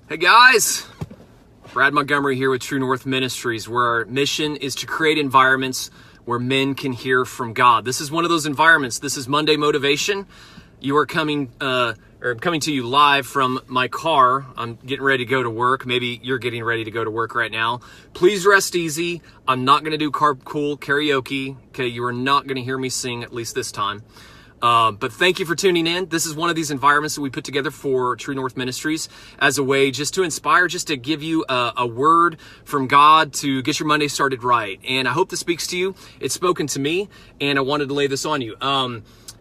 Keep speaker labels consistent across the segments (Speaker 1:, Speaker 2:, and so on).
Speaker 1: Hey guys, Brad Montgomery here with True North Ministries, where our mission is to create environments where men can hear from God. This is one of those environments. This is Monday Motivation. You are coming to you live from my car. I'm getting ready to go to work. Maybe you're getting ready to go to work right now. Please rest easy. I'm not going to do carpool karaoke. Okay, you are not going to hear me sing, at least this time. But thank you for tuning in. This is one of these environments that we put together for True North Ministries as a way just to inspire, just to give you a word from God to get your Monday started right. And I hope this speaks to you. It's spoken to me, and I wanted to lay this on you.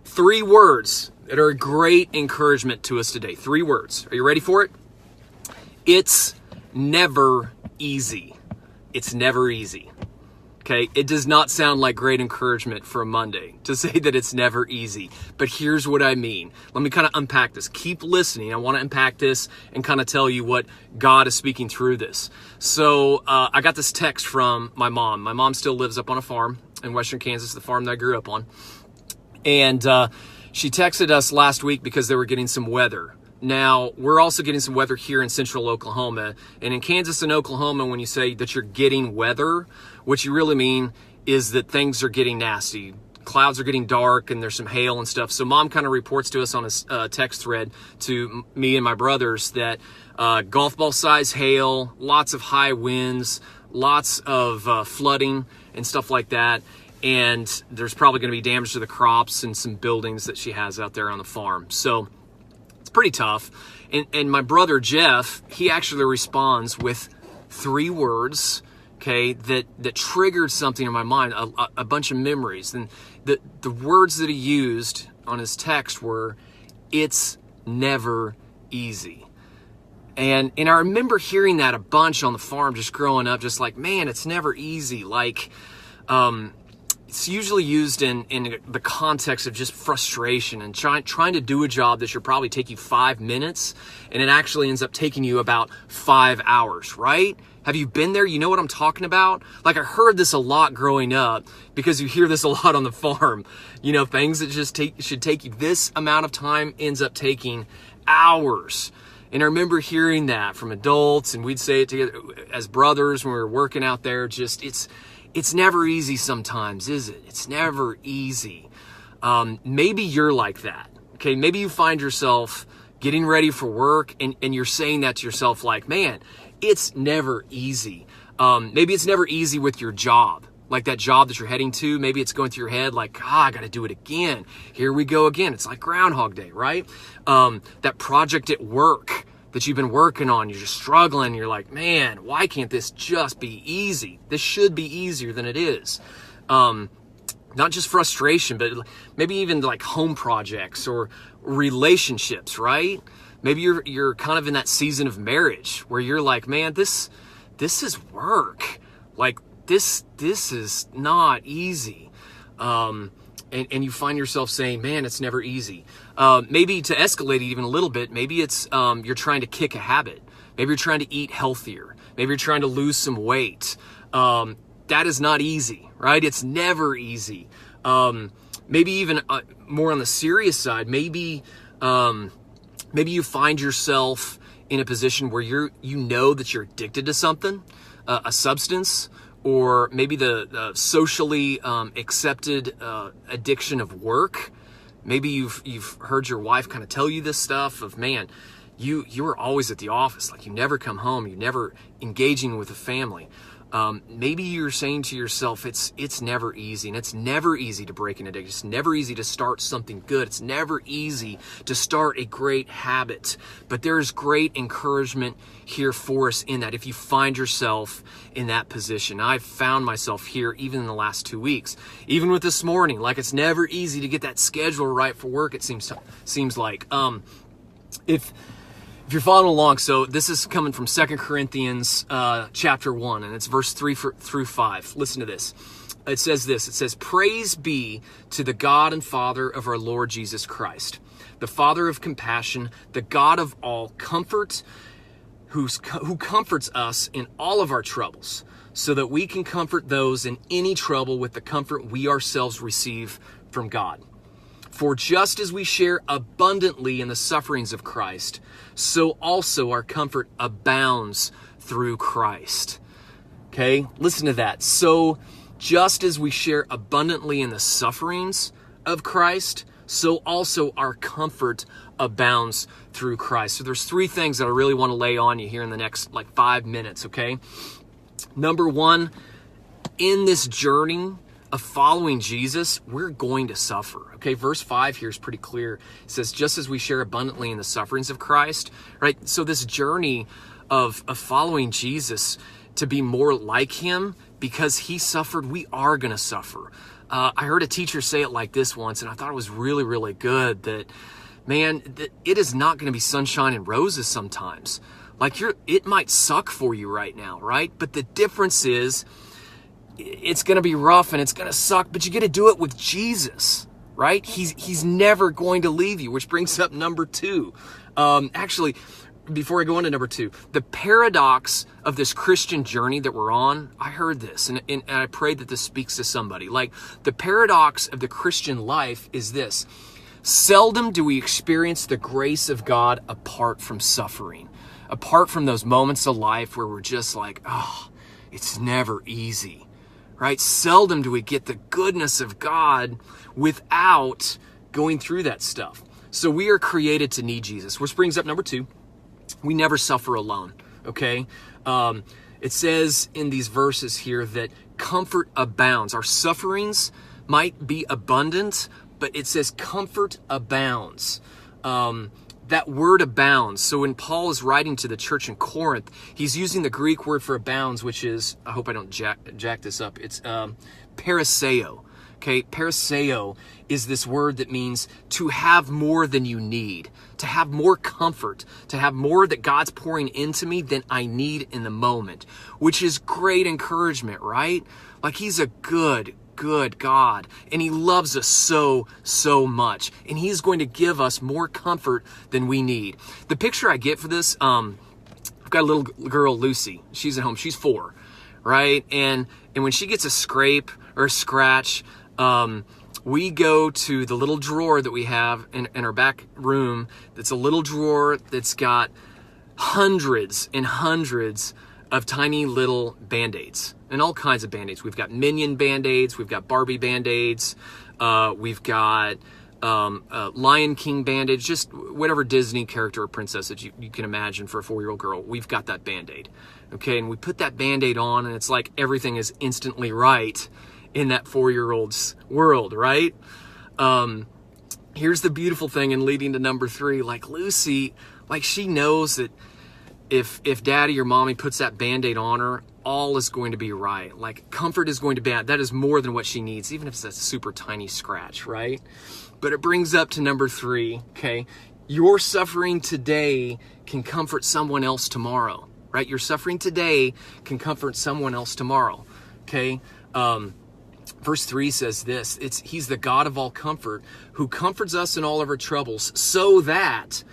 Speaker 1: 3 words that are a great encouragement to us today. 3 words. Are you ready for it? It's never easy. It's never easy. Okay, it does not sound like great encouragement for a Monday to say that it's never easy, but here's what I mean. Let me kind of unpack this. Keep listening. I want to unpack this and kind of tell you what God is speaking through this. So I got this text from my mom. My mom still lives up on a farm in western Kansas, the farm that I grew up on. And she texted us last week because they were getting some weather. Now, we're also getting some weather here in central Oklahoma. And in Kansas and Oklahoma, when you say that you're getting weather, what you really mean is that things are getting nasty. Clouds are getting dark and there's some hail and stuff. So mom kind of reports to us on a text thread to me and my brothers that golf ball size hail, lots of high winds, lots of flooding and stuff like that. And there's probably going to be damage to the crops and some buildings that she has out there on the farm. So it's pretty tough. And my brother Jeff, he actually responds with 3 words, okay, that triggered something in my mind, a bunch of memories. And the words that he used on his text were, "It's never easy." And I remember hearing that a bunch on the farm just growing up, just like, man, it's never easy. Like, it's usually used in the context of just frustration and trying to do a job that should probably take you 5 minutes, and it actually ends up taking you about 5 hours, right? Have you been there? You know what I'm talking about? Like, I heard this a lot growing up because you hear this a lot on the farm. You know, things that just should take you this amount of time ends up taking hours. And I remember hearing that from adults, and we'd say it together as brothers when we were working out there. Just, it's never easy sometimes, is it? It's never easy. Maybe you're like that, okay? Maybe you find yourself getting ready for work and you're saying that to yourself like, man, it's never easy. Maybe it's never easy with your job, like that job that you're heading to. Maybe it's going through your head like, I got to do it again. Here we go again. It's like Groundhog Day, right? That project at work that you've been working on, you're just struggling. You're like, man, why can't this just be easy? This should be easier than it is. Not just frustration, but maybe even like home projects or relationships, right? Maybe you're kind of in that season of marriage where you're like, man, this is work. Like this is not easy. And you find yourself saying, man, it's never easy. Maybe to escalate it even a little bit, maybe it's you're trying to kick a habit. Maybe you're trying to eat healthier. Maybe you're trying to lose some weight. That is not easy, right? It's never easy. Maybe even more on the serious side, maybe you find yourself in a position where you know that you're addicted to something, a substance, or maybe the socially accepted addiction of work. Maybe you've heard your wife kind of tell you this stuff of, man, you are always at the office, like you never come home, you're never engaging with the family. Maybe you're saying to yourself, it's never easy, and it's never easy to break an addiction. It's never easy to start something good. It's never easy to start a great habit. But there's great encouragement here for us in that if you find yourself in that position. I've found myself here even in the last 2 weeks, even with this morning. Like, it's never easy to get that schedule right for work, it seems like. If you're following along, so this is coming from 2 Corinthians chapter 1, and it's verse 3 through 5. Listen to this. It says this. It says, "Praise be to the God and Father of our Lord Jesus Christ, the Father of compassion, the God of all comfort, who comforts us in all of our troubles, so that we can comfort those in any trouble with the comfort we ourselves receive from God. For just as we share abundantly in the sufferings of Christ, so also our comfort abounds through Christ. Okay, listen to that. So just as we share abundantly in the sufferings of Christ, so also our comfort abounds through Christ. So there's three things that I really want to lay on you here in the next 5 minutes, okay? Number one, in this journey of following Jesus, we're going to suffer. Okay, verse 5 here is pretty clear. It says, just as we share abundantly in the sufferings of Christ, right? So this journey of following Jesus to be more like him, because he suffered, we are going to suffer. I heard a teacher say it like this once, and I thought it was really, really good, that, man, it is not going to be sunshine and roses sometimes. It might suck for you right now, right? But the difference is, it's going to be rough and it's going to suck, but you get to do it with Jesus, right? He's never going to leave you, which brings up number two. Actually, before I go into number two, the paradox of this Christian journey that we're on, I heard this, and I pray that this speaks to somebody. The paradox of the Christian life is this: seldom do we experience the grace of God apart from suffering, apart from those moments of life where we're just like, oh, it's never easy, right? Seldom do we get the goodness of God without going through that stuff. So we are created to need Jesus, which brings up number two. We never suffer alone, okay? It says in these verses here that comfort abounds. Our sufferings might be abundant, but it says comfort abounds. That word abounds. So when Paul is writing to the church in Corinth, he's using the Greek word for abounds, which is, I hope I don't jack this up, it's paraseo. Okay, paraseo is this word that means to have more than you need, to have more comfort, to have more that God's pouring into me than I need in the moment, which is great encouragement, right? He's a good God, and he loves us so much, and he's going to give us more comfort than we need. The picture I get for this, I've got a little girl, Lucy. She's at home. She's 4, right? And when she gets a scrape or a scratch, we go to the little drawer that we have in our back room. That's a little drawer that's got hundreds and hundreds of tiny little Band-Aids, and all kinds of Band-Aids. We've got Minion Band-Aids, we've got Barbie Band-Aids, we've got Lion King Band-Aids, just whatever Disney character or princess that you can imagine for a 4-year-old girl, we've got that Band-Aid. Okay, and we put that Band-Aid on, and it's like everything is instantly right in that 4-year-old's world, right? Here's the beautiful thing, and leading to number 3, Lucy, she knows that if daddy or mommy puts that Band-Aid on her, all is going to be right. Comfort is going to be, that is more than what she needs, even if it's a super tiny scratch, right? But it brings up to number 3, okay? Your suffering today can comfort someone else tomorrow, right? Your suffering today can comfort someone else tomorrow, okay? Verse 3 says this, he's the God of all comfort, who comforts us in all of our troubles, so that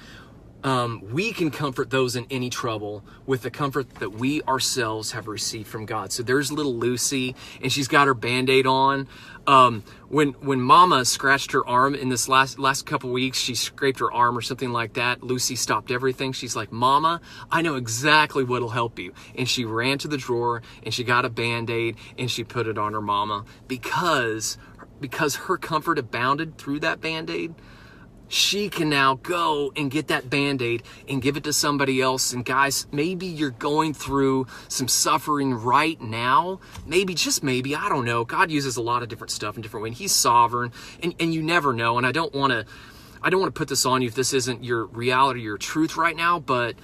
Speaker 1: we can comfort those in any trouble with the comfort that we ourselves have received from God. So there's little Lucy, and she's got her Band-Aid on. When Mama scratched her arm in this last couple weeks, she scraped her arm or something like that. Lucy stopped everything. She's like, Mama, I know exactly what'll help you. And she ran to the drawer and she got a Band-Aid and she put it on her mama because her comfort abounded through that Band-Aid. She can now go and get that Band-Aid and give it to somebody else. And guys, maybe you're going through some suffering right now. Maybe, just maybe, I don't know. God uses a lot of different stuff in different ways. He's sovereign, and you never know. And I don't want to put this on you if this isn't your reality, your truth right now, but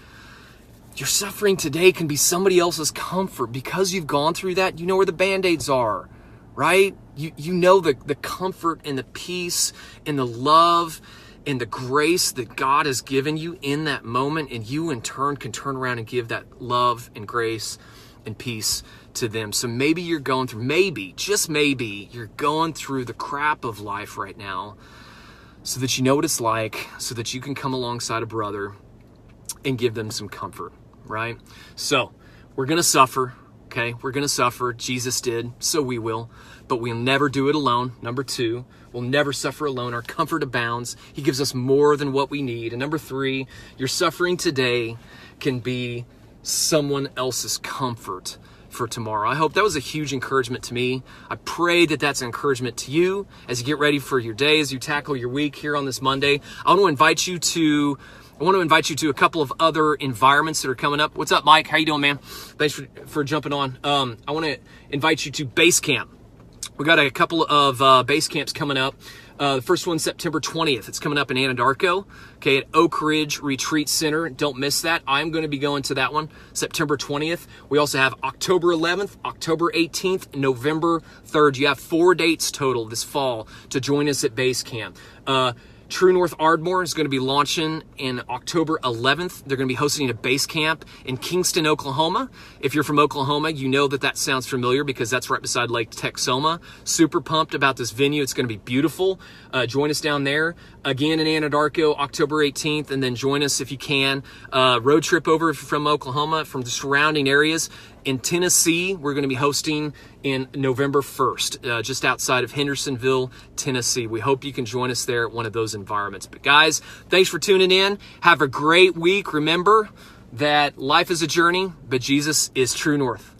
Speaker 1: your suffering today can be somebody else's comfort. Because you've gone through that, you know where the Band-Aids are, right? You know the comfort and the peace and the love and the grace that God has given you in that moment, and you in turn can turn around and give that love and grace and peace to them. So maybe you're going through, just maybe, you're going through the crap of life right now, so that you know what it's like, so that you can come alongside a brother and give them some comfort, right? So we're going to suffer. Okay, we're going to suffer. Jesus did, so we will. But we'll never do it alone. Number 2, we'll never suffer alone. Our comfort abounds. He gives us more than what we need. And number 3, your suffering today can be someone else's comfort for tomorrow. I hope that was a huge encouragement to me. I pray that that's an encouragement to you as you get ready for your day, as you tackle your week here on this Monday. I want to invite you to a couple of other environments that are coming up. What's up, Mike? How you doing, man? Thanks for jumping on. I want to invite you to Base Camp. We got a couple of base camps coming up. The first one's September 20th. It's coming up in Anadarko, okay, at Oak Ridge Retreat Center. Don't miss that. I'm going to be going to that one, September 20th. We also have October 11th, October 18th, November 3rd. You have 4 dates total this fall to join us at Base Camp. True North Ardmore is going to be launching in October 11th. They're going to be hosting a base camp in Kingston, Oklahoma. If you're from Oklahoma, you know that sounds familiar because that's right beside Lake Texoma. Super pumped about this venue. It's going to be beautiful. Join us down there. Again in Anadarko, October 18th, and then join us if you can. Road trip over if you're from Oklahoma, from the surrounding areas. In Tennessee, we're going to be hosting in November 1st, just outside of Hendersonville, Tennessee. We hope you can join us there at one of those environments. But guys, thanks for tuning in. Have a great week. Remember that life is a journey, but Jesus is true north.